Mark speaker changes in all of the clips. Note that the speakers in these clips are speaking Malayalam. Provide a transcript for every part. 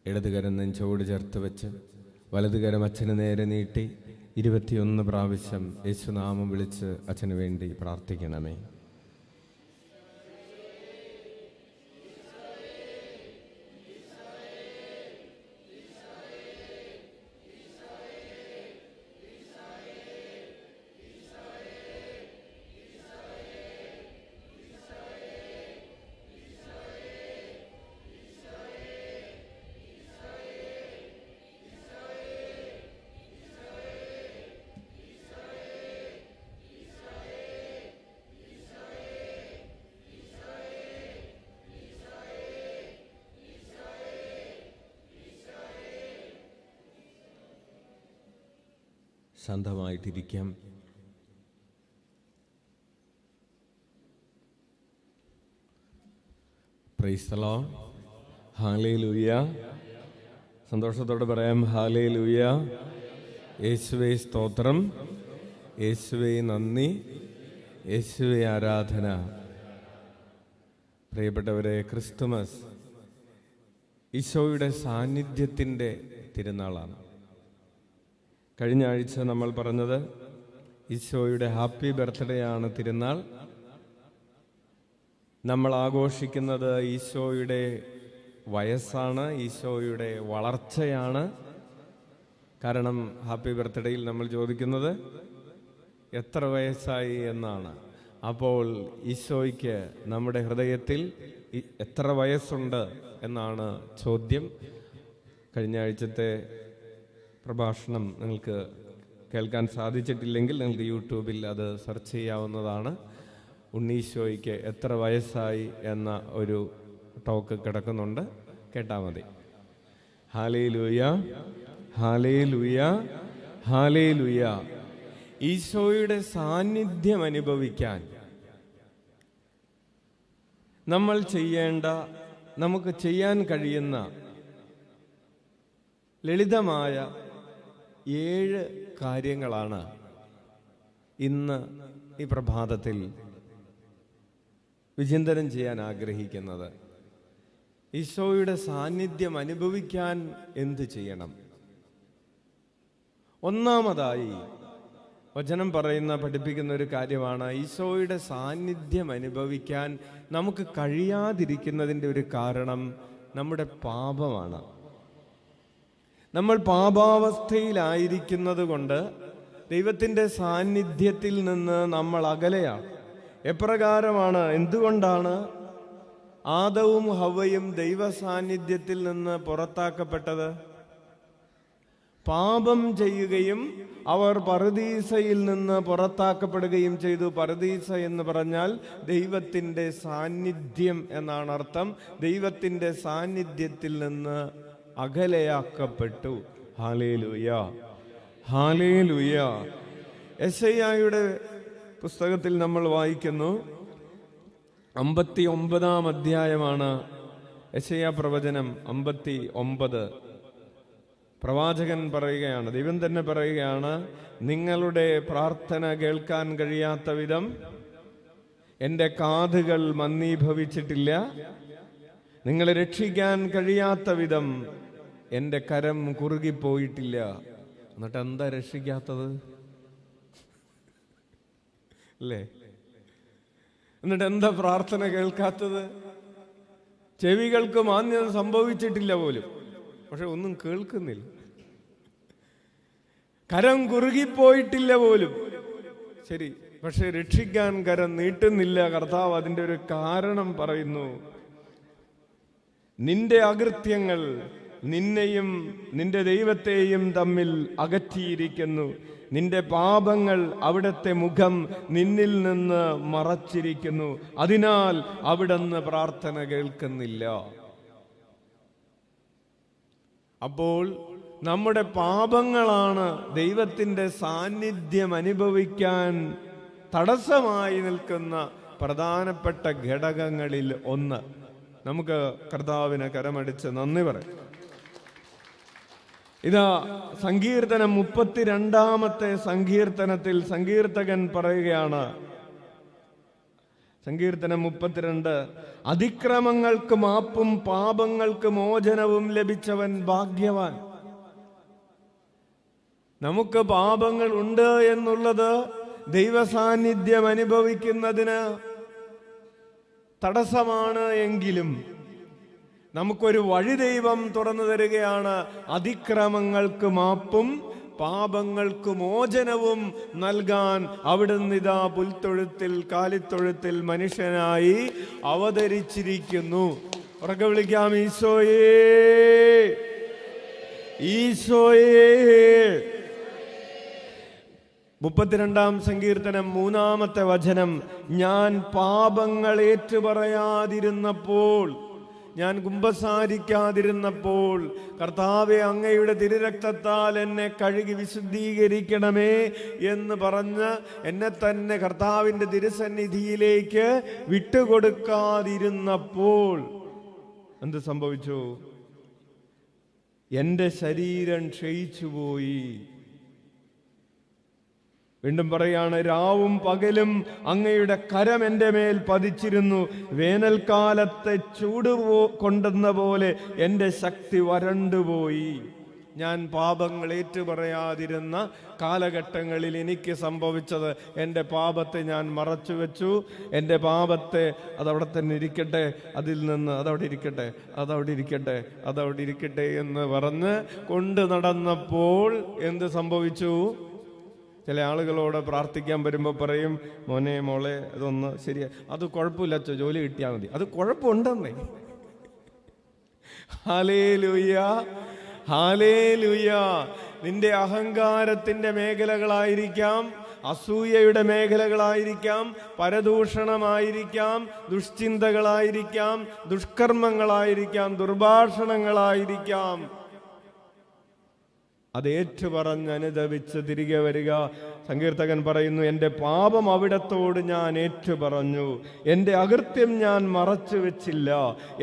Speaker 1: ഇടതുകരം നെഞ്ചോട് ചേർത്ത് വെച്ച് വലതുകരം അച്ഛന് നേരെ നീട്ടി 21 പ്രാവശ്യം യേശുനാമം വിളിച്ച് അച്ഛന് വേണ്ടി പ്രാർത്ഥിക്കണമേ. ശാന്തമായിട്ടിരിക്കാം. Praise the Lord. ഹല്ലേലൂയ. സന്തോഷത്തോടെ പറയാം ഹല്ലേലൂയ. യേശുവേ സ്തോത്രം, യേശുവേ നന്ദി, യേശുവേ ആരാധന. പ്രിയപ്പെട്ടവരെ, ക്രിസ്തുമസ് ഈശോയുടെ സാന്നിധ്യത്തിൻ്റെ തിരുനാളാണ്. കഴിഞ്ഞ ആഴ്ച നമ്മൾ പറഞ്ഞത് ഈശോയുടെ ഹാപ്പി ബർത്ത്ഡേ ആണ് തിരുനാൾ. നമ്മൾ ആഘോഷിക്കുന്നത് ഈശോയുടെ വയസ്സാണ്, ഈശോയുടെ വളർച്ചയാണ്. കാരണം ഹാപ്പി ബർത്ത്ഡേയിൽ നമ്മൾ ചോദിക്കുന്നത് എത്ര വയസ്സായി എന്നാണ്. അപ്പോൾ ഈശോയ്ക്ക് നമ്മുടെ ഹൃദയത്തിൽ എത്ര വയസ്സുണ്ട് എന്നാണ് ചോദ്യം. കഴിഞ്ഞ ആഴ്ചത്തെ പ്രഭാഷണം നിങ്ങൾക്ക് കേൾക്കാൻ സാധിച്ചിട്ടില്ലെങ്കിൽ നിങ്ങൾക്ക് യൂട്യൂബിൽ അത് സെർച്ച് ചെയ്യാവുന്നതാണ്. ഉണ്ണീശോയ്ക്ക് എത്ര വയസ്സായി എന്ന ഒരു ടോക്ക് കിടക്കുന്നുണ്ട്, കേട്ടാൽ മതി. Hallelujah, hallelujah, hallelujah. ഈശോയുടെ സാന്നിധ്യം അനുഭവിക്കാൻ നമ്മൾ ചെയ്യേണ്ട, നമുക്ക് ചെയ്യാൻ കഴിയുന്ന ലളിതമായ 7 കാര്യങ്ങളാണ് ഇന്ന് ഈ പ്രഭാതത്തിൽ വിചിന്തനം ചെയ്യാൻ ആഗ്രഹിക്കുന്നത്. ഈശോയുടെ സാന്നിധ്യം അനുഭവിക്കാൻ എന്ത് ചെയ്യണം? ഒന്നാമതായി വചനം പഠിപ്പിക്കുന്ന ഒരു കാര്യമാണ്, ഈശോയുടെ സാന്നിധ്യം അനുഭവിക്കാൻ നമുക്ക് കഴിയാതിരിക്കുന്നതിൻ്റെ ഒരു കാരണം നമ്മുടെ പാപമാണ്. നമ്മൾ പാപാവസ്ഥയിലായിരിക്കുന്നത് കൊണ്ട് ദൈവത്തിൻ്റെ സാന്നിധ്യത്തിൽ നിന്ന് നമ്മൾ അകലെയാണ്. എപ്രകാരമാണ്, എന്തുകൊണ്ടാണ് ആദവും ഹവ്വയും ദൈവ സാന്നിധ്യത്തിൽ നിന്ന് പുറത്താക്കപ്പെട്ടത്? പാപം ചെയ്യുകയും അവർ പറുദീസയിൽ നിന്ന് പുറത്താക്കപ്പെടുകയും ചെയ്തു. പറുദീസ എന്ന് പറഞ്ഞാൽ ദൈവത്തിൻ്റെ സാന്നിധ്യം എന്നാണ് അർത്ഥം. ദൈവത്തിൻ്റെ സാന്നിധ്യത്തിൽ നിന്ന് അകലെയാക്കപ്പെട്ടു. Hallelujah, hallelujah. യെശയ്യായുടെ പുസ്തകത്തിൽ നമ്മൾ വായിക്കുന്നു, 59-ാം അധ്യായമാണ് യെശയ്യാ പ്രവചനം 59. പ്രവാചകൻ പറയുകയാണ്, ദൈവം തന്നെ പറയുകയാണ്, നിങ്ങളുടെ പ്രാർത്ഥന കേൾക്കാൻ കഴിയാത്ത വിധം എൻ്റെ കാതുകൾ മന്ദീഭവിച്ചിട്ടില്ല, നിങ്ങളെ രക്ഷിക്കാൻ കഴിയാത്ത വിധം എൻ്റെ കരം കുറുകിപ്പോയിട്ടില്ല. എന്നിട്ട് എന്താ രക്ഷിക്കാത്തത് അല്ലേ? എന്നിട്ട് എന്താ പ്രാർത്ഥന കേൾക്കാത്തത്? ചെവികൾക്ക് മാന്യത സംഭവിച്ചിട്ടില്ല പോലും, പക്ഷെ ഒന്നും കേൾക്കുന്നില്ല. കരം കുറുകിപ്പോയിട്ടില്ല പോലും, ശരി, പക്ഷെ രക്ഷിക്കാൻ കരം നീട്ടുന്നില്ല. കർത്താവ് അതിൻ്റെ ഒരു കാരണം പറയുന്നു. നിന്റെ അകൃത്യങ്ങൾ നിന്നെയും നിന്റെ ദൈവത്തെയും തമ്മിൽ അകറ്റിയിരിക്കുന്നു. നിന്റെ പാപങ്ങൾ അവിടുത്തെ മുഖം നിന്നിൽ നിന്ന് മറച്ചിരിക്കുന്നു. അതിനാൽ അവിടുന്ന് പ്രാർത്ഥന കേൾക്കുന്നില്ല. അപ്പോൾ നമ്മുടെ പാപങ്ങളാണ് ദൈവത്തിൻ്റെ സാന്നിധ്യം അനുഭവിക്കാൻ തടസ്സമായി നിൽക്കുന്ന പ്രധാനപ്പെട്ട ഘടകങ്ങളിൽ ഒന്ന്. നമുക്ക് കർത്താവിനെ കരമടിച്ച് നന്ദി പറയാം. ഇതാ സങ്കീർത്തനം 32-ാമത്തെ സങ്കീർത്തനത്തിൽ സങ്കീർത്തകൻ പറയുകയാണ്, സങ്കീർത്തനം 32. അതിക്രമങ്ങൾക്ക് മാപ്പും പാപങ്ങൾക്ക് മോചനവും ലഭിച്ചവൻ ഭാഗ്യവാൻ. നമുക്ക് പാപങ്ങൾ ഉണ്ട് എന്നുള്ളത് ദൈവസാന്നിധ്യം അനുഭവിക്കുന്നതിന് തടസ്സമാണ് എങ്കിലും നമുക്കൊരു വഴി ദൈവം തുറന്നു തരികയാണ്. അതിക്രമങ്ങൾക്ക് മാപ്പും പാപങ്ങൾക്ക് മോചനവും നൽകാൻ അവിടുന്ന് ഇതാ പുൽത്തൊഴുത്തിൽ കാലിത്തൊഴുത്തിൽ മനുഷ്യനായി അവതരിച്ചിരിക്കുന്നു. ഉറക്കെ വിളിക്കാം, ഈശോയേ, ഈശോയേ. 32-ാം സങ്കീർത്തനം 3-ാമത്തെ വചനം. ഞാൻ പാപങ്ങൾ ഏറ്റുപറയാതിരുന്നപ്പോൾ, ഞാൻ കുമ്പസാരിക്കാതിരുന്നപ്പോൾ, കർത്താവേ അങ്ങയുടെ തിരുരക്തത്താൽ എന്നെ കഴുകി വിശുദ്ധീകരിക്കണമേ എന്ന് പറഞ്ഞ് എന്നെ തന്നെ കർത്താവിൻ്റെ തിരുസന്നിധിയിലേക്ക് വിട്ടുകൊടുക്കാതിരുന്നപ്പോൾ എന്ത് സംഭവിച്ചു? എൻ്റെ ശരീരം ക്ഷയിച്ചുപോയി. വീണ്ടും പറയാണ്, രാവും പകലും അങ്ങയുടെ കരം എൻ്റെ മേൽ പതിച്ചിരുന്നു. വേനൽക്കാലത്തെ ചൂട് കൊണ്ടെന്ന പോലെ എൻ്റെ ശക്തി വരണ്ടുപോയി. ഞാൻ പാപങ്ങൾ ഏറ്റുപറയാതിരുന്ന കാലഘട്ടങ്ങളിൽ എനിക്ക് സംഭവിച്ചത്, എൻ്റെ പാപത്തെ ഞാൻ മറച്ചു വെച്ചു. എൻ്റെ പാപത്തെ അതവിടെ തന്നെ ഇരിക്കട്ടെ, അതിൽ നിന്ന് അതവിടെ ഇരിക്കട്ടെ, അതവിടെ ഇരിക്കട്ടെ, അതവിടെ ഇരിക്കട്ടെ എന്ന് പറഞ്ഞ് കൊണ്ട് നടന്നപ്പോൾ എന്ത് സംഭവിച്ചു? ചില ആളുകളോട് പ്രാർത്ഥിക്കാൻ വരുമ്പോൾ പറയും, മോനെ മോളെ അതൊന്ന് ശരിയാ, അത് കുഴപ്പമില്ല അച്ഛോ, ജോലി കിട്ടിയാൽ മതി. അത് കുഴപ്പമുണ്ടെന്നേ. Hallelujah, hallelujah. നിന്റെ അഹങ്കാരത്തിന്റെ മേഖലകളായിരിക്കാം, അസൂയയുടെ മേഖലകളായിരിക്കാം, പരദൂഷണമായിരിക്കാം, ദുഷ്ചിന്തകളായിരിക്കാം, ദുഷ്കർമ്മങ്ങളായിരിക്കാം, ദുർഭാഷണങ്ങളായിരിക്കാം. അത് ഏറ്റുപറഞ്ഞ് അനുദപിച്ച് തിരികെ വരിക. സങ്കീർത്തകൻ പറയുന്നു, എൻ്റെ പാപം അവിടത്തോട് ഞാൻ ഏറ്റുപറഞ്ഞു, എൻ്റെ അകൃത്യം ഞാൻ മറച്ചു വെച്ചില്ല,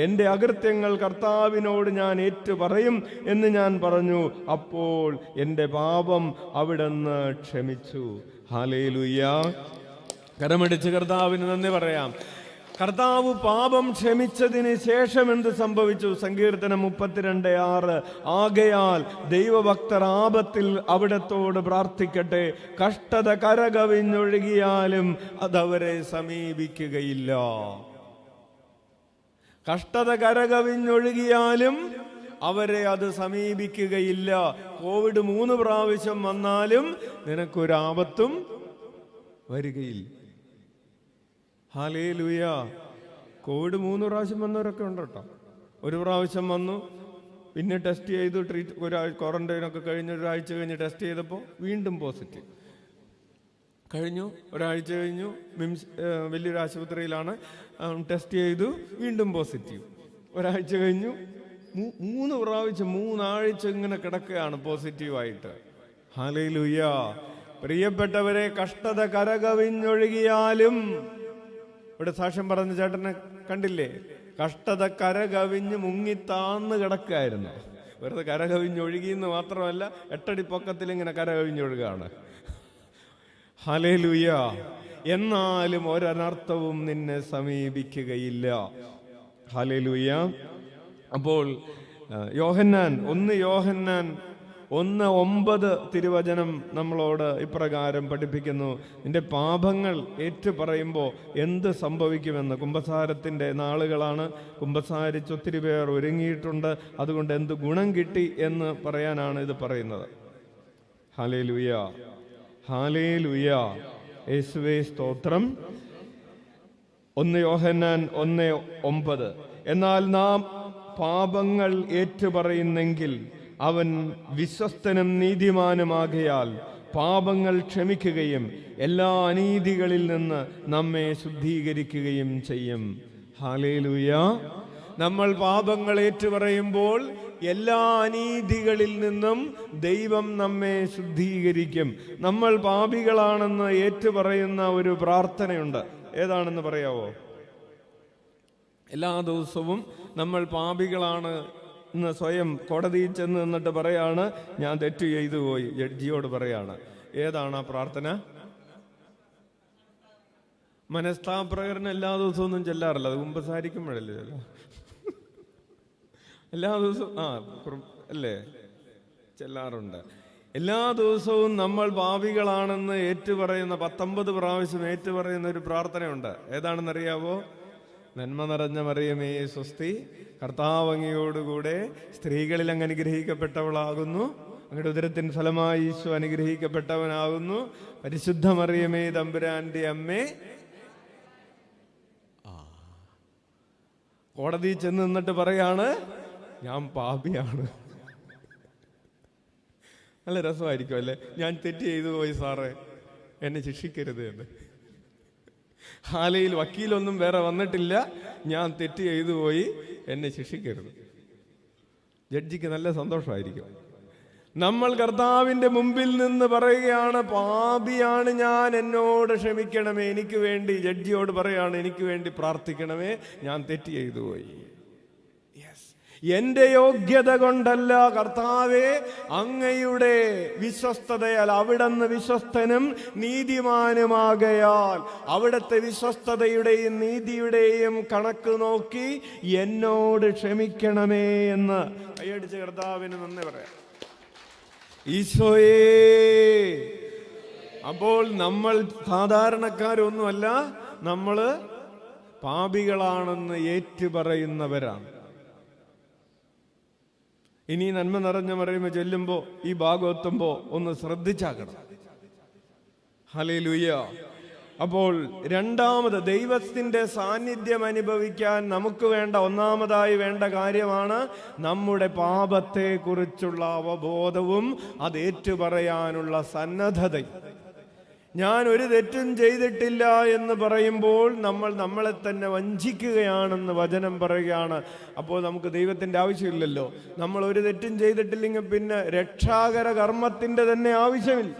Speaker 1: എൻ്റെ അകൃത്യങ്ങൾ കർത്താവിനോട് ഞാൻ ഏറ്റുപറയും എന്ന് ഞാൻ പറഞ്ഞു. അപ്പോൾ എൻ്റെ പാപം അവിടുന്ന് ക്ഷമിച്ചു. ഹല്ലേലൂയ. കരമടിച്ച് കർത്താവിന് നന്ദി പറയാം. കർത്താവ് പാപം ക്ഷമിച്ചതിന് ശേഷം എന്ത് സംഭവിച്ചു? സങ്കീർത്തനം 32:6. ആകയാൽ ദൈവഭക്തർ ആപത്തിൽ അവിടത്തോട് പ്രാർത്ഥിക്കട്ടെ, കഷ്ടത കരകവിഞ്ഞൊഴുകിയാലും അതവരെ സമീപിക്കുകയില്ല. കഷ്ടത കരകവിഞ്ഞൊഴുകിയാലും അവരെ അത് സമീപിക്കുകയില്ല. കോവിഡ് 3 പ്രാവശ്യം വന്നാലും നിനക്കൊരാപത്തും വരികയില്ല. ഹല്ലേലൂയ. കോവിഡ് 3 പ്രാവശ്യം വന്നവരൊക്കെ ഉണ്ട് കേട്ടോ. ഒരു പ്രാവശ്യം വന്നു, പിന്നെ ടെസ്റ്റ് ചെയ്തു, ക്വാറന്റൈനൊക്കെ കഴിഞ്ഞ് ഒരാഴ്ച കഴിഞ്ഞ് ടെസ്റ്റ് ചെയ്തപ്പോൾ വീണ്ടും പോസിറ്റീവ്. കഴിഞ്ഞു, ഒരാഴ്ച കഴിഞ്ഞു, മിംസ് വലിയൊരു ആശുപത്രിയിലാണ്, ടെസ്റ്റ് ചെയ്തു, വീണ്ടും പോസിറ്റീവ്. ഒരാഴ്ച കഴിഞ്ഞു, 3 പ്രാവശ്യം 3 ആഴ്ച ഇങ്ങനെ കിടക്കുകയാണ് പോസിറ്റീവായിട്ട്. ഹല്ലേലൂയ. പ്രിയപ്പെട്ടവരെ, കഷ്ടത കരകവിഞ്ഞൊഴുകിയാലും, ഇവിടെ സാക്ഷ്യം പറഞ്ഞ ചേട്ടനെ കണ്ടില്ലേ? കഷ്ടത കരകവിഞ്ഞ് മുങ്ങിത്താന്ന് കിടക്കായിരുന്നു. വെറുതെ കരകവിഞ്ഞൊഴുകിയെന്ന് മാത്രമല്ല, 8 അടി പൊക്കത്തിൽ ഇങ്ങനെ കരകവിഞ്ഞൊഴുകാണ്. ഹല്ലേലൂയ. എന്നാലും ഒരനർത്ഥവും നിന്നെ സമീപിക്കുകയില്ല. ഹല്ലേലൂയ. അപ്പോൾ യോഹന്നാൻ 1 യോഹന്നാൻ 1:9 തിരുവചനം നമ്മളോട് ഇപ്രകാരം പഠിപ്പിക്കുന്നു, നിന്റെ പാപങ്ങൾ ഏറ്റുപറയുമ്പോൾ എന്ത് സംഭവിക്കുമെന്ന്. കുമ്പസാരത്തിൻ്റെ നാളുകളാണ്, കുമ്പസാരിച്ച് ഒത്തിരി പേർ ഒരുങ്ങിയിട്ടുണ്ട്, അതുകൊണ്ട് എന്ത് ഗുണം കിട്ടി എന്ന് പറയാനാണ് ഇത് പറയുന്നത്. Hallelujah, hallelujah. യേശുവേ സ്തോത്രം. 1 യോഹന്നാൻ 1:9. എന്നാൽ നാം പാപങ്ങൾ ഏറ്റുപറയുന്നെങ്കിൽ അവൻ വിശ്വസ്തനും നീതിമാനുമാകയാൽ പാപങ്ങൾ ക്ഷമിക്കുകയും എല്ലാ അനീതികളിൽ നിന്ന് നമ്മെ ശുദ്ധീകരിക്കുകയും ചെയ്യും. ഹല്ലേലൂയ. നമ്മൾ പാപങ്ങൾ ഏറ്റുപറയുമ്പോൾ എല്ലാ അനീതികളിൽ നിന്നും ദൈവം നമ്മെ ശുദ്ധീകരിക്കും. നമ്മൾ പാപികളാണെന്ന് ഏറ്റുപറയുന്ന ഒരു പ്രാർത്ഥനയുണ്ട്. ഏതാണെന്ന് പറയാവോ? എല്ലാ ദിവസവും നമ്മൾ പാപികളാണ് എന്ന് സ്വയം കോടതിയിൽ ചെന്ന് നിന്നിട്ട് പറയാണ്, ഞാൻ തെറ്റ് ചെയ്തു പോയി. ജഡ്ജിയോട് പറയാണ്. ഏതാണ് ആ പ്രാർത്ഥന? മനസ്താപ്രകരണം എല്ലാ ദിവസവും ഒന്നും ചെല്ലാറില്ല, അത് കുമ്പസാരിക്കുമ്പോഴല്ലേ എല്ലാ ദിവസവും അല്ലേ ചെല്ലാറുണ്ട്. എല്ലാ ദിവസവും നമ്മൾ പാപികളാണെന്ന് ഏറ്റുപറയുന്ന 19 പ്രാവശ്യം ഏറ്റുപറയുന്ന ഒരു പ്രാർത്ഥനയുണ്ട്. ഏതാണെന്നറിയാവോ? നന്മ നിറഞ്ഞ മറിയമേ സ്വസ്തി, കർത്താവ് അങ്ങയോടുകൂടെ സ്ത്രീകളിൽ അങ്ങ് അനുഗ്രഹിക്കപ്പെട്ടവളാകുന്നു, അങ്ങയുടെ ഉദരത്തിൻ ഫലമായി ഈശോ അനുഗ്രഹിക്കപ്പെട്ടവനാകുന്നു. പരിശുദ്ധ മറിയമേ തമ്പുരാന്റെ അമ്മേ. കോടതി ചെന്ന് നിന്നിട്ട് പറയാണ്, ഞാൻ പാപിയാണ്. നല്ല രസമായിരിക്കും അല്ലേ? ഞാൻ തെറ്റ് ചെയ്തു പോയി സാറേ, എന്നെ ശിക്ഷിക്കരുത് എന്ന്. ഹാലയിൽ വക്കീലൊന്നും വേറെ വന്നിട്ടില്ല, ഞാൻ തെറ്റ് ചെയ്തു പോയി, എന്നെ ശിക്ഷിക്കരുത്. ജഡ്ജിക്ക് നല്ല സന്തോഷമായിരിക്കും. നമ്മൾ കർത്താവിന്റെ മുമ്പിൽ നിന്ന് പറയുകയാണ്, പാപിയാണ് ഞാൻ, എന്നോട് ക്ഷമിക്കണമേ, എനിക്ക് വേണ്ടി. ജഡ്ജിയോട് പറയാണ്, എനിക്ക് വേണ്ടി പ്രാർത്ഥിക്കണമേ, ഞാൻ തെറ്റ് ചെയ്തു പോയി. എന്റെ യോഗ്യത കൊണ്ടല്ല കർത്താവേ, അങ്ങയുടെ വിശ്വസ്തതയാൽ. അവിടുന്ന് വിശ്വസ്തനും നീതിമാനുമാകയാൽ അവിടുത്തെ വിശ്വസ്തതയുടെയും നീതിയുടെയും കണക്ക് നോക്കി എന്നോട് ക്ഷമിക്കണമേ എന്ന് കൈയടിച്ച് കർത്താവിന് നന്ദി പറയാം. ഈശോയേ. അപ്പോൾ നമ്മൾ സാധാരണക്കാരൊന്നുമല്ല, നമ്മൾ പാപികളാണെന്ന് ഏറ്റുപറയുന്നവരാണ്. ഇനി നന്മ നിറഞ്ഞ മറിയമേ ചൊല്ലുമ്പോ, ഈ ഭാഗം എത്തുമ്പോ ഒന്ന് ശ്രദ്ധിച്ചാക്കണം. ഹല്ലേലൂയ. അപ്പോൾ രണ്ടാമത്, ദൈവത്തിന്റെ സാന്നിധ്യം അനുഭവിക്കാൻ നമുക്ക് വേണ്ട ഒന്നാമതായി വേണ്ട കാര്യമാണ് നമ്മുടെ പാപത്തെ കുറിച്ചുള്ള അവബോധവും അത് ഏറ്റുപറയാനുള്ള സന്നദ്ധതയും. ഞാൻ ഒരു തെറ്റും ചെയ്തിട്ടില്ല എന്ന് പറയുമ്പോൾ നമ്മൾ നമ്മളെ തന്നെ വഞ്ചിക്കുകയാണെന്ന് വചനം പറയുകയാണ്. അപ്പോൾ നമുക്ക് ദൈവത്തിന്റെ ആവശ്യമില്ലല്ലോ. നമ്മൾ ഒരു തെറ്റും ചെയ്തിട്ടില്ലെങ്കിൽ പിന്നെ രക്ഷാകര കർമ്മത്തിന്റെ തന്നെ ആവശ്യമില്ല.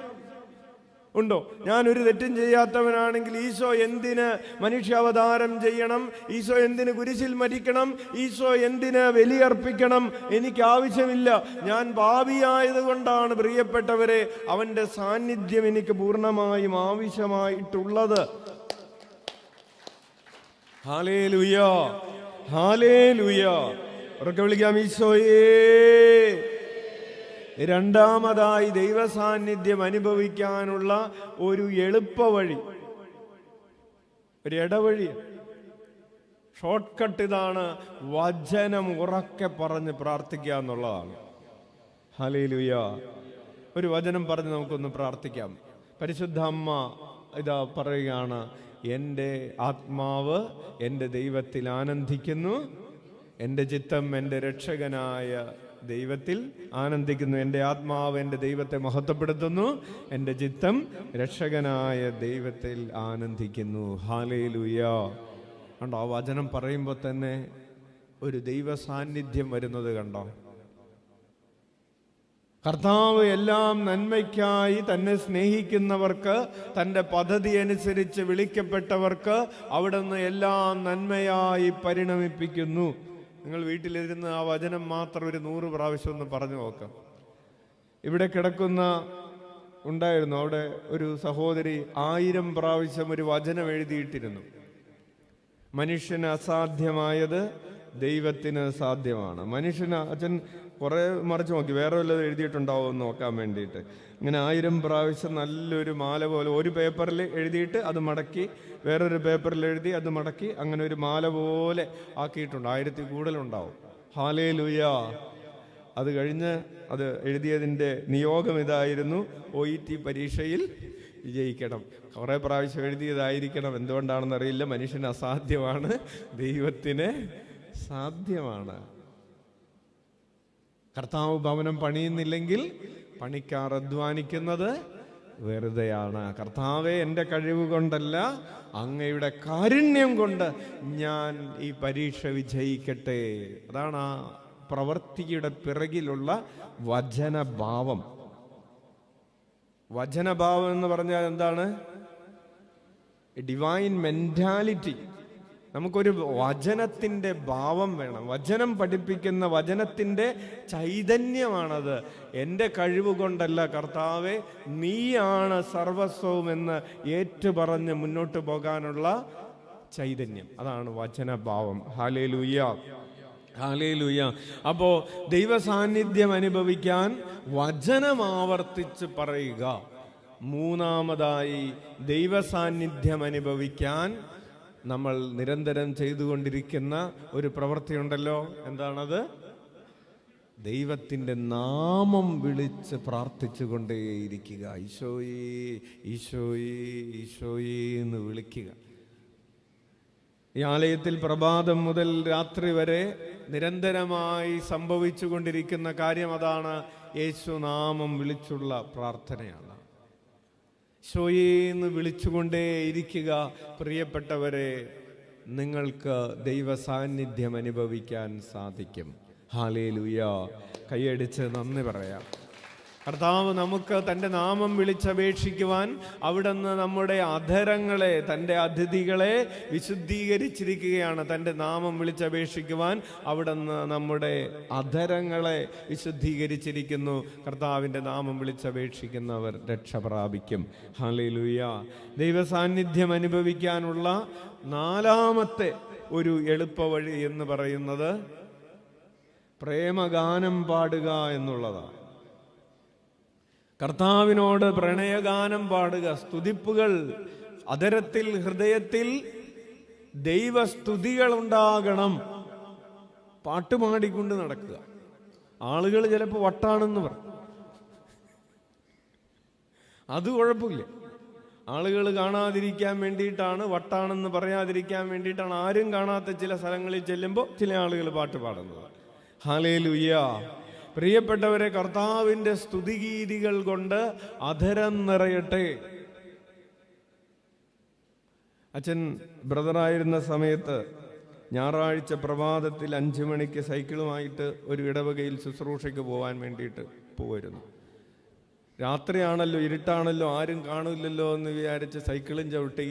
Speaker 1: ഉണ്ടോ? ഞാൻ ഒരു തെറ്റും ചെയ്യാത്തവനാണെങ്കിൽ ഈശോ എന്തിന് മനുഷ്യാവതാരം ചെയ്യണം? ഈശോ എന്തിന് കുരിശിൽ മരിക്കണം? ഈശോ എന്തിന് ബലിയർപ്പിക്കണം? എനിക്ക് ആവശ്യമില്ല. ഞാൻ പാപിയായത് കൊണ്ടാണ് പ്രിയപ്പെട്ടവരെ അവന്റെ സാന്നിധ്യം എനിക്ക് പൂർണ്ണമായും ആവശ്യമായിട്ടുള്ളത്. Hallelujah, hallelujah. ഉറക്കെ വിളിക്കാം, ഈശോയേ. രണ്ടാമതായി ദൈവസാന്നിധ്യം അനുഭവിക്കാനുള്ള ഒരു എളുപ്പവഴി, ഒരു ഇടവഴി, ഷോർട്ട് കട്ട് ഇതാണ്: വചനം ഉറക്കെ പറഞ്ഞ് പ്രാർത്ഥിക്കുക എന്നുള്ളതാണ്. ഹല്ലേലൂയ. ഒരു വചനം പറഞ്ഞ് നമുക്കൊന്ന് പ്രാർത്ഥിക്കാം. പരിശുദ്ധ അമ്മ ഇതാ പറയുകയാണ്, എൻ്റെ ആത്മാവ് എൻ്റെ ദൈവത്തിൽ ആനന്ദിക്കുന്നു, എൻ്റെ ചിത്തം എൻ്റെ രക്ഷകനായ ദൈവത്തിൽ ആനന്ദിക്കുന്നു. എൻ്റെ ആത്മാവ് എൻ്റെ ദൈവത്തെ മഹത്വപ്പെടുത്തുന്നു, എൻ്റെ ചിത്തം രക്ഷകനായ ദൈവത്തിൽ ആനന്ദിക്കുന്നു. ഹല്ലേലൂയ. കണ്ടോ? ആ വചനം പറയുമ്പോൾ തന്നെ ഒരു ദൈവ സാന്നിധ്യം വരുന്നത് കണ്ടോ? കർത്താവ് എല്ലാം നന്മയ്ക്കായി തന്നെ സ്നേഹിക്കുന്നവർക്ക്, തൻ്റെ പദ്ധതി അനുസരിച്ച് വിളിക്കപ്പെട്ടവർക്ക് അവിടുന്ന് എല്ലാം നന്മയായി പരിണമിപ്പിക്കുന്നു. നിങ്ങൾ വീട്ടിലിരുന്ന് ആ വചനം മാത്രം ഒരു 100 പ്രാവശ്യം ഒന്ന് പറഞ്ഞു നോക്കാം. ഇവിടെ കിടക്കുന്ന ഉണ്ടായിരുന്നു, അവിടെ ഒരു സഹോദരി 1000 പ്രാവശ്യം ഒരു വചനം എഴുതിയിട്ടിരുന്നു. മനുഷ്യന് അസാധ്യമായത് ദൈവത്തിന് സാധ്യമാണ്. മനുഷ്യന്, അച്ഛൻ കുറേ മറിച്ച് നോക്കി, വേറെ വല്ലതും എഴുതിയിട്ടുണ്ടാവും എന്ന് നോക്കാൻ വേണ്ടിയിട്ട്. ഇങ്ങനെ 1000 പ്രാവശ്യം നല്ലൊരു മാല പോലെ ഒരു പേപ്പറിൽ എഴുതിയിട്ട് അത് മടക്കി വേറൊരു പേപ്പറിൽ എഴുതി അത് മടക്കി, അങ്ങനെ ഒരു മാല പോലെ ആക്കിയിട്ടുണ്ട്. 1000 കൂടുതലുണ്ടാവും. ഹല്ലേലൂയ. അത് കഴിഞ്ഞ് അത് എഴുതിയതിൻ്റെ നിയോഗം ഇതായിരുന്നു: OET പരീക്ഷയിൽ വിജയിക്കണം. കുറേ പ്രാവശ്യം എഴുതിയതായിരിക്കണം, എന്തുകൊണ്ടാണെന്നറിയില്ല. മനുഷ്യന് അസാധ്യമാണ്, ദൈവത്തിന് സാധ്യമാണ്. കർത്താവ് ഭവനം പണിയുന്നില്ലെങ്കിൽ പണിക്കാർ അധ്വാനിക്കുന്നത് വെറുതെയാണ്. കർത്താവെ, എൻ്റെ കഴിവ് കൊണ്ടല്ല, അങ്ങയുടെ കാരുണ്യം കൊണ്ട് ഞാൻ ഈ പരീക്ഷ വിജയിക്കട്ടെ. അതാണ് ആ പ്രവൃത്തിയുടെ പിറകിലുള്ള വചനഭാവം. വചനഭാവം എന്ന് പറഞ്ഞാൽ എന്താണ്? Divine mentality. നമുക്കൊരു വചനത്തിൻ്റെ ഭാവം വേണം. വചനം പഠിപ്പിക്കുന്ന വചനത്തിൻ്റെ ചൈതന്യമാണത്. എൻ്റെ കഴിവ് കൊണ്ടല്ല കർത്താവേ, നീയാണ് സർവസ്വവുമെന്ന് ഏറ്റുപറഞ്ഞ് മുന്നോട്ട് പോകാനുള്ള ചൈതന്യം, അതാണ് വചനഭാവം. Hallelujah, hallelujah. അപ്പോൾ ദൈവസാന്നിധ്യം അനുഭവിക്കാൻ വചനം ആവർത്തിച്ച് പറയുക. മൂന്നാമതായി ദൈവസാന്നിധ്യം അനുഭവിക്കാൻ നമ്മൾ നിരന്തരം ചെയ്തുകൊണ്ടിരിക്കുന്ന ഒരു പ്രവൃത്തിയുണ്ടല്ലോ. എന്താണത്? ദൈവത്തിൻ്റെ നാമം വിളിച്ച് പ്രാർത്ഥിച്ചു കൊണ്ടേയിരിക്കുക. ഈശോയേ, ഈശോയേ, ഈശോയേ എന്ന് വിളിക്കുക. ഈ ആലയത്തിൽ പ്രഭാതം മുതൽ രാത്രി വരെ നിരന്തരമായി സംഭവിച്ചു കൊണ്ടിരിക്കുന്ന കാര്യം അതാണ്. യേശുനാമം വിളിച്ചുള്ള പ്രാർത്ഥനയാണ്. ഈശോയേ എന്ന് വിളിച്ചുകൊണ്ടേ ഇരിക്കുക. പ്രിയപ്പെട്ടവരെ, നിങ്ങൾക്ക് ദൈവ സാന്നിധ്യം അനുഭവിക്കാൻ സാധിക്കും. ഹല്ലേലൂയ. കൈയടിച്ച് നന്ദി പറയാം. കർത്താവ് നമുക്ക് തൻ്റെ നാമം വിളിച്ചപേക്ഷിക്കുവാൻ അവിടുന്ന് നമ്മുടെ അധരങ്ങളെ, തൻ്റെ അതിഥികളെ വിശുദ്ധീകരിച്ചിരിക്കുകയാണ്. തൻ്റെ നാമം വിളിച്ചപേക്ഷിക്കുവാൻ അവിടുന്ന് നമ്മുടെ അധരങ്ങളെ വിശുദ്ധീകരിച്ചിരിക്കുന്നു. കർത്താവിൻ്റെ നാമം വിളിച്ചപേക്ഷിക്കുന്നവർ രക്ഷ പ്രാപിക്കും. ഹല്ലേലൂയ. ദൈവസാന്നിധ്യം അനുഭവിക്കാനുള്ള നാലാമത്തെ ഒരു എളുപ്പവഴി എന്ന് പറയുന്നത് പ്രേമഗാനം പാടുക എന്നുള്ളതാണ്. കർത്താവിനോട് പ്രണയഗാനം പാടുക. സ്തുതിപ്പുകൾ അധരത്തിൽ, ഹൃദയത്തിൽ ദൈവസ്തുതികൾ ഉണ്ടാകണം. പാട്ടുപാടിക്കൊണ്ട് നടക്കുക. ആളുകൾ ചിലപ്പോൾ വട്ടാണെന്ന് പറയും, അത് കുഴപ്പമില്ല. ആളുകൾ കാണാതിരിക്കാൻ വേണ്ടിയിട്ടാണ്, വട്ടാണെന്ന് പറയാതിരിക്കാൻ വേണ്ടിയിട്ടാണ് ആരും കാണാത്ത ചില സ്ഥലങ്ങളിൽ ചെല്ലുമ്പോൾ ചില ആളുകൾ പാട്ട് പാടുന്നത്. ഹല്ലേലൂയ. പ്രിയപ്പെട്ടവരെ, കർത്താവിൻ്റെ സ്തുതിഗീതികൾ കൊണ്ട് അധരം നിറയട്ടെ. അച്ഛൻ ബ്രദറായിരുന്ന സമയത്ത് ഞായറാഴ്ച പ്രഭാതത്തിൽ 5 മണിക്ക് സൈക്കിളുമായിട്ട് ഒരു ഇടവകയിൽ ശുശ്രൂഷയ്ക്ക് പോകാൻ വേണ്ടിയിട്ട് പോയിരുന്നു. രാത്രിയാണല്ലോ, ഇരുട്ടാണല്ലോ, ആരും കാണില്ലല്ലോ എന്ന് വിചാരിച്ച് സൈക്കിളും ചവിട്ടി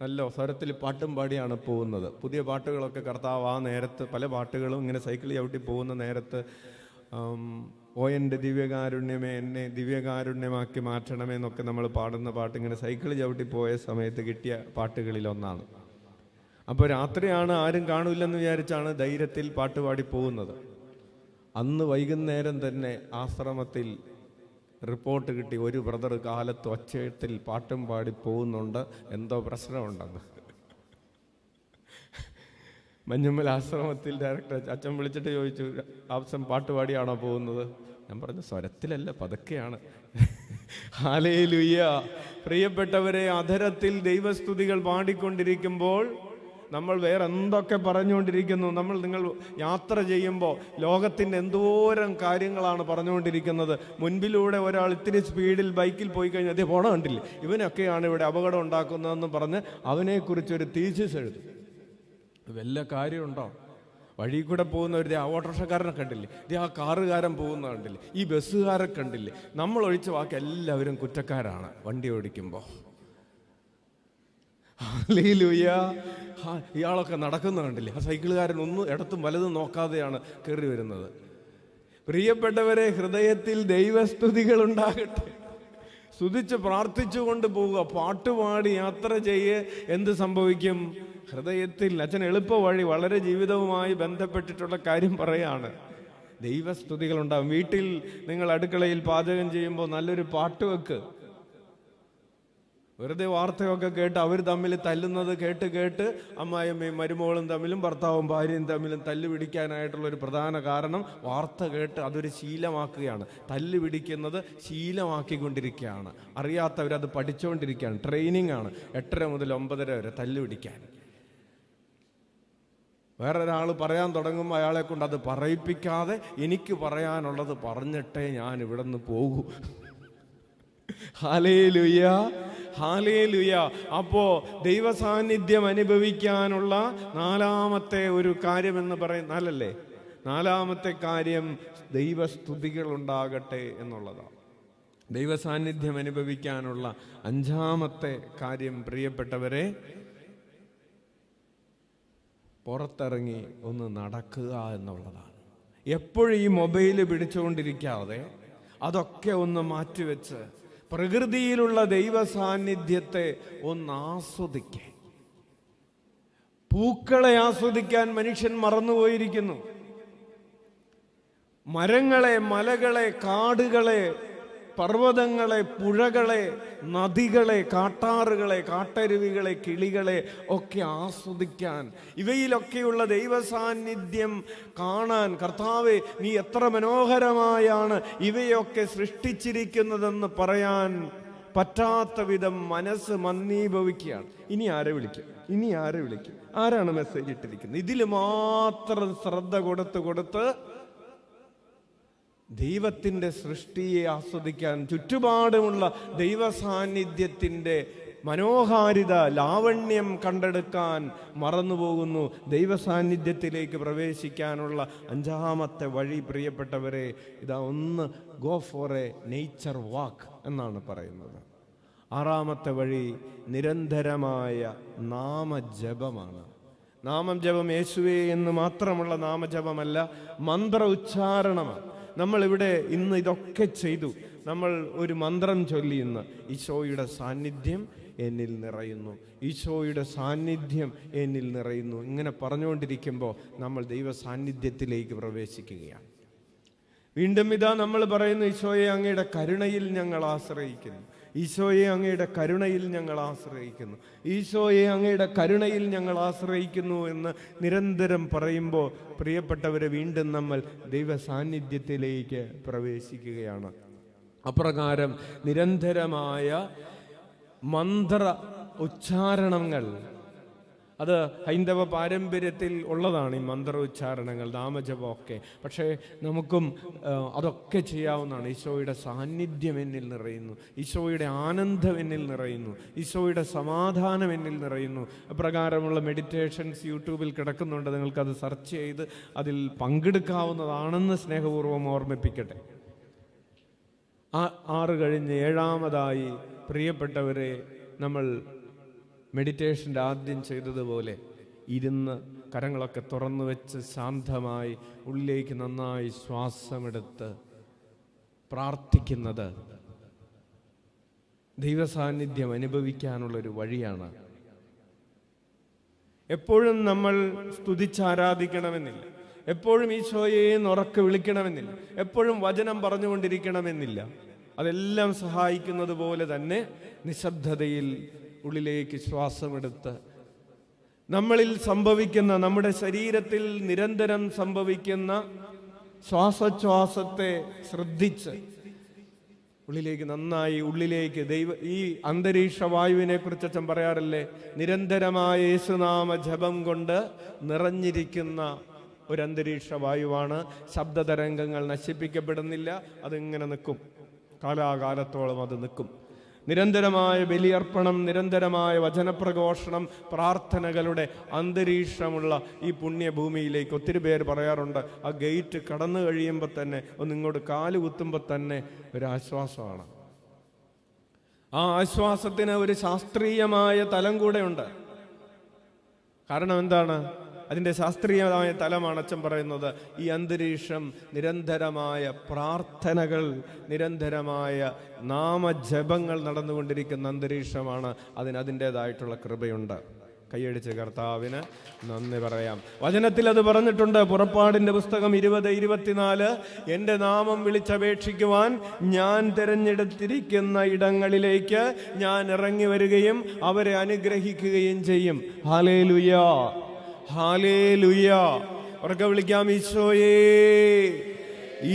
Speaker 1: നല്ല സ്വരത്തിൽ പാട്ടും പാടിയാണ് പോകുന്നത്. പുതിയ പാട്ടുകളൊക്കെ കർത്താവ് ആ നേരത്ത്, പല പാട്ടുകളും ഇങ്ങനെ സൈക്കിൾ ചവിട്ടി പോകുന്ന നേരത്ത്, ഓ എൻ്റെ ദിവ്യകാരുണ്യമേ, എന്നെ ദിവ്യകാരുണ്യമാക്കി മാറ്റണമേ എന്നൊക്കെ നമ്മൾ പാടുന്ന പാട്ട് ഇങ്ങനെ സൈക്കിൾ ചവിട്ടി പോയ സമയത്ത് കിട്ടിയ പാട്ടുകളിലൊന്നാണ്. അപ്പോൾ രാത്രിയാണ്, ആരും കാണില്ലെന്ന് വിചാരിച്ചാണ് ധൈര്യത്തിൽ പാട്ടുപാടി പോകുന്നത്. അന്ന് വൈകുന്നേരം തന്നെ ആശ്രമത്തിൽ റിപ്പോർട്ട് കിട്ടി, ഒരു ബ്രദർ കാലത്ത് ഒച്ചത്തിൽ പാട്ടും പാടി പോകുന്നുണ്ട്, എന്തോ പ്രശ്നമുണ്ടെന്ന്. മഞ്ഞമ്മൽ ആശ്രമത്തിൽ ഡയറക്ടർ അച്ഛൻ വിളിച്ചിട്ട് ചോദിച്ചു, ആവശ്യം പാട്ടുപാടിയാണോ പോകുന്നത്? ഞാൻ പറഞ്ഞു, സ്വരത്തിലല്ല, പതുക്കെയാണ്. ഹല്ലേലൂയ. പ്രിയപ്പെട്ടവരെ, അധരത്തിൽ ദൈവസ്തുതികൾ പാടിക്കൊണ്ടിരിക്കുമ്പോൾ നമ്മൾ വേറെ എന്തൊക്കെ പറഞ്ഞുകൊണ്ടിരിക്കുന്നു. നിങ്ങൾ യാത്ര ചെയ്യുമ്പോൾ ലോകത്തിൻ്റെ എന്തോരം കാര്യങ്ങളാണ് പറഞ്ഞുകൊണ്ടിരിക്കുന്നത്. മുൻപിലൂടെ ഒരാൾ ഇത്തിരി സ്പീഡിൽ ബൈക്കിൽ പോയി കഴിഞ്ഞാൽ അതേ പോണ കണ്ടില്ലേ, ഇവനൊക്കെയാണ് ഇവിടെ അപകടം ഉണ്ടാക്കുന്നതെന്ന് പറഞ്ഞ് അവനെക്കുറിച്ചൊരു തീസിസ് എഴുതും. വല്ല കാര്യമുണ്ടോ? വഴി കൂടെ പോകുന്ന ഒരു ഓട്ടോറിക്ഷക്കാരനെ കണ്ടില്ലേ, ആ കാറുകാരൻ പോകുന്ന കണ്ടില്ലേ, ഈ ബസ്സുകാരെ കണ്ടില്ലേ, നമ്മൾ ഒഴിച്ച് ബാക്കി എല്ലാവരും കുറ്റക്കാരാണ് വണ്ടി ഓടിക്കുമ്പോൾ. ഹല്ലേലൂയ. ഇയാളൊക്കെ നടക്കുന്ന കണ്ടില്ലേ, ആ സൈക്കിളുകാരൻ ഒന്നും ഇടത്തും വലതും നോക്കാതെയാണ് കയറി വരുന്നത്. പ്രിയപ്പെട്ടവരെ, ഹൃദയത്തിൽ ദൈവസ്തുതികൾ ഉണ്ടാകട്ടെ. സ്തുതിച്ച് പ്രാർത്ഥിച്ചു കൊണ്ട് പോവുക, പാട്ടുപാടി യാത്ര ചെയ്യേ. എന്ത് സംഭവിക്കും? ഹൃദയത്തിൽ, അച്ഛൻ എളുപ്പ വഴി, വളരെ ജീവിതവുമായി ബന്ധപ്പെട്ടിട്ടുള്ള കാര്യം പറയാണ്, ദൈവസ്തുതികൾ ഉണ്ടാകും. വീട്ടിൽ നിങ്ങൾ അടുക്കളയിൽ പാചകം ചെയ്യുമ്പോൾ നല്ലൊരു പാട്ട് വെക്ക്. വെറുതെ വാർത്തയൊക്കെ കേട്ട് അവർ തമ്മിൽ തല്ലുന്നത് കേട്ട് അമ്മായിയമ്മയും മരുമോളും തമ്മിലും ഭർത്താവും ഭാര്യയും തമ്മിലും തല്ല് പിടിക്കാനായിട്ടുള്ള ഒരു പ്രധാന കാരണം വാർത്ത കേട്ട് അതൊരു ശീലമാക്കുകയാണ്. തല്ല് പിടിക്കുന്നത് ശീലമാക്കിക്കൊണ്ടിരിക്കുകയാണ്. അറിയാത്തവരത് പഠിച്ചുകൊണ്ടിരിക്കുകയാണ്. ട്രെയിനിങ് ആണ് 8:30 മുതൽ 9:30 വരെ തല്ല് പിടിക്കാൻ. വേറൊരാൾ പറയാൻ തുടങ്ങുമ്പോൾ അയാളെ കൊണ്ട് അത് പറയിപ്പിക്കാതെ എനിക്ക് പറയാനുള്ളത് പറഞ്ഞിട്ടേ ഞാൻ ഇവിടെ നിന്ന് പോകൂ. Hallelujah, hallelujah. അപ്പോ ദൈവസാന്നിധ്യം അനുഭവിക്കാനുള്ള നാലാമത്തെ ഒരു കാര്യം എന്ന് പറയുന്നല്ലേ, നാലാമത്തെ കാര്യം ദൈവസ്തുതികൾ ഉണ്ടാകട്ടെ എന്നുള്ളതാണ്. ദൈവസാന്നിധ്യം അനുഭവിക്കാനുള്ള 5ാമത്തെ കാര്യം, പ്രിയപ്പെട്ടവരെ, പുറത്തിറങ്ങി ഒന്ന് നടക്കുക എന്നുള്ളതാണ്. എപ്പോഴും ഈ മൊബൈൽ പിടിച്ചുകൊണ്ടിരിക്കാതെ അതൊക്കെ ഒന്ന് മാറ്റിവെച്ച് പ്രകൃതിയിലുള്ള ദൈവ സാന്നിധ്യത്തെ ഒന്ന് ആസ്വദിക്കാൻ. പൂക്കളെ ആസ്വദിക്കാൻ മനുഷ്യൻ മറന്നുപോയിരിക്കുന്നു. മരങ്ങളെ, മലകളെ, കാടുകളെ, പർവ്വതങ്ങളെ, പുഴകളെ, നദികളെ, കാട്ടാറുകളെ, കാട്ടരുവികളെ, കിളികളെ ഒക്കെ ആസ്വദിക്കാൻ, ഇവയിലൊക്കെയുള്ള ദൈവസാന്നിധ്യം കാണാൻ, കർത്താവേ നീ എത്ര മനോഹരമായാണ് ഇവയൊക്കെ സൃഷ്ടിച്ചിരിക്കുന്നതെന്ന് പറയാൻ പറ്റാത്ത വിധം മനസ്സ് മന്ദീഭവിക്കുകയാണ്. ഇനി ആരെ വിളിക്കും? ആരാണ് മെസ്സേജ് ഇട്ടിരിക്കുന്നത്? ഇതിൽ മാത്രം ശ്രദ്ധ കൊടുത്ത് ദൈവത്തിൻ്റെ സൃഷ്ടിയെ ആസ്വദിക്കാൻ, ചുറ്റുപാടുമുള്ള ദൈവ സാന്നിധ്യത്തിൻ്റെ മനോഹാരിത, ലാവണ്യം കണ്ടെടുക്കാൻ മറന്നുപോകുന്നു. ദൈവ സാന്നിധ്യത്തിലേക്ക് പ്രവേശിക്കാനുള്ള 5ാമത്തെ വഴി പ്രിയപ്പെട്ടവരെ, ഇതാ ഒന്ന് ഗോ ഫോർ എ നേച്ചർ വാക്ക് എന്നാണ് പറയുന്നത്. 6ാമത്തെ വഴി നിരന്തരമായ നാമജപമാണ്. നാമജപം യേശുവേ എന്ന് മാത്രമുള്ള നാമജപമല്ല, മന്ത്ര ഉച്ചാരണമാണ്. നമ്മളിവിടെ ഇന്ന് ഇതൊക്കെ ചെയ്തു. നമ്മൾ ഒരു മന്ത്രം ചൊല്ലി ഇന്ന്, ഈശോയുടെ സാന്നിധ്യം എന്നിൽ നിറയുന്നു, ഈശോയുടെ സാന്നിധ്യം എന്നിൽ നിറയുന്നു. ഇങ്ങനെ പറഞ്ഞുകൊണ്ടിരിക്കുമ്പോൾ നമ്മൾ ദൈവ സാന്നിധ്യത്തിലേക്ക് പ്രവേശിക്കുകയാണ്. വീണ്ടും ഇതാ നമ്മൾ പറയുന്നു, ഈശോയെ അങ്ങയുടെ കരുണയിൽ ഞങ്ങൾ ആശ്രയിക്കുന്നു, ഈശോയെ അങ്ങയുടെ കരുണയിൽ ഞങ്ങൾ ആശ്രയിക്കുന്നു, ഈശോയെ അങ്ങയുടെ കരുണയിൽ ഞങ്ങൾ ആശ്രയിക്കുന്നു എന്ന് നിരന്തരം പറയുമ്പോൾ പ്രിയപ്പെട്ടവരെ, വീണ്ടും നമ്മൾ ദൈവ സാന്നിധ്യത്തിലേക്ക് പ്രവേശിക്കുകയാണ്. അപ്രകാരം നിരന്തരമായ മന്ത്ര ഉച്ചാരണങ്ങൾ, അത് ഹൈന്ദവ പാരമ്പര്യത്തിൽ ഉള്ളതാണ് ഈ മന്ത്ര ഉച്ചാരണങ്ങൾ, നാമജപമൊക്കെ. പക്ഷേ നമുക്കും അതൊക്കെ ചെയ്യാവുന്നതാണ്. ഈശോയുടെ സാന്നിധ്യം എന്നിൽ നിറയുന്നു, ഈശോയുടെ ആനന്ദം എന്നിൽ നിറയുന്നു, ഈശോയുടെ സമാധാനം എന്നിൽ നിറയുന്നു. അപ്രകാരമുള്ള മെഡിറ്റേഷൻസ് യൂട്യൂബിൽ കിടക്കുന്നുണ്ട്. നിങ്ങൾക്കത് സെർച്ച് ചെയ്ത് അതിൽ പങ്കെടുക്കാവുന്നതാണെന്ന് സ്നേഹപൂർവ്വം ഓർമ്മിപ്പിക്കട്ടെ. 6 കഴിഞ്ഞ് 7ാമതായി പ്രിയപ്പെട്ടവരെ, നമ്മൾ മെഡിറ്റേഷൻ്റെ ആദ്യം ചെയ്തതുപോലെ ഇരുന്ന് കരങ്ങളൊക്കെ തുറന്നു വെച്ച് ശാന്തമായി ഉള്ളിലേക്ക് നന്നായി ശ്വാസമെടുത്ത് പ്രാർത്ഥിക്കുന്നത് ദൈവസാന്നിധ്യം അനുഭവിക്കാനുള്ളൊരു വഴിയാണ്. എപ്പോഴും നമ്മൾ സ്തുതിച്ചാരാധിക്കണമെന്നില്ല, എപ്പോഴും ഈശോയെ ഉറക്കെ വിളിക്കണമെന്നില്ല, എപ്പോഴും വചനം പറഞ്ഞുകൊണ്ടിരിക്കണമെന്നില്ല. അതെല്ലാം സഹായിക്കുന്നത് പോലെ തന്നെ നിശബ്ദതയിൽ ഉള്ളിലേക്ക് ശ്വാസമെടുത്ത് നമ്മളിൽ സംഭവിക്കുന്ന, നമ്മുടെ ശരീരത്തിൽ നിരന്തരം സംഭവിക്കുന്ന ശ്വാസോച്ഛ്വാസത്തെ ശ്രദ്ധിച്ച് ഉള്ളിലേക്ക് നന്നായി ഉള്ളിലേക്ക് ഈ അന്തരീക്ഷ വായുവിനെ കുറിച്ച് അച്ഛൻ പറയാറില്ലേ, നിരന്തരമായ യേശുനാമ ജപം കൊണ്ട് നിറഞ്ഞിരിക്കുന്ന ഒരു അന്തരീക്ഷ വായുവാണ്. ശബ്ദതരംഗങ്ങൾ നശിപ്പിക്കപ്പെടുന്നില്ല, അതിങ്ങനെ നിൽക്കും, കാലാകാലത്തോളം അത് നിൽക്കും. നിരന്തരമായ ബലിയർപ്പണം, നിരന്തരമായ വചനപ്രഘോഷണം, പ്രാർത്ഥനകളുടെ അന്തരീക്ഷമുള്ള ഈ പുണ്യഭൂമിയിലേക്ക് ഒത്തിരി പേര് പറയാറുണ്ട്, ആ ഗേറ്റ് കടന്നു കഴിയുമ്പോൾ തന്നെ ഒന്ന് ഇങ്ങോട്ട് കാല് കുത്തുമ്പോൾ തന്നെ ഒരാശ്വാസമാണ്. ആ ആശ്വാസത്തിന് ഒരു ശാസ്ത്രീയമായ തലം കൂടെ ഉണ്ട്. കാരണം എന്താണ്? അതിൻ്റെ ശാസ്ത്രീയമായ തലമാണ് അച്ഛൻ പറയുന്നത്. ഈ അന്തരീക്ഷം നിരന്തരമായ പ്രാർത്ഥനകൾ, നിരന്തരമായ നാമജപങ്ങൾ നടന്നുകൊണ്ടിരിക്കുന്ന അന്തരീക്ഷമാണ്. അതിൻ്റേതായിട്ടുള്ള കൃപയുണ്ട്. കൈയടിച്ച് കർത്താവിന് നന്ദി പറയാം. വചനത്തിൽ അത് പറഞ്ഞിട്ടുണ്ട്. പുറപ്പാടിൻ്റെ പുസ്തകം 20:24, എൻ്റെ നാമം വിളിച്ചപേക്ഷിക്കുവാൻ ഞാൻ തിരഞ്ഞെടുത്തിരിക്കുന്ന ഇടങ്ങളിലേക്ക് ഞാൻ ഇറങ്ങി വരികയും അവരെ അനുഗ്രഹിക്കുകയും ചെയ്യും. Hallelujah, hallelujah. ഉറക്കെ വിളിക്കാം, ഈശോയേ,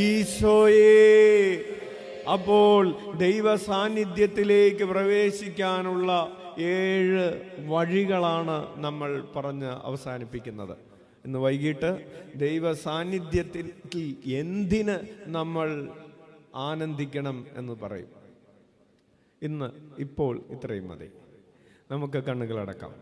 Speaker 1: ഈശോയേ. അപ്പോൾ ദൈവ സാന്നിധ്യത്തിലേക്ക് പ്രവേശിക്കാനുള്ള 7 വഴികളാണ് നമ്മൾ പറഞ്ഞ് അവസാനിപ്പിക്കുന്നത്. ഇന്ന് വൈകിട്ട് ദൈവ സാന്നിധ്യത്തിൽ എന്തിന് നമ്മൾ ആനന്ദിക്കണം എന്ന് പറയും. ഇപ്പോൾ ഇത്രയും മതി. നമുക്ക് കണ്ണുകളടക്കാം.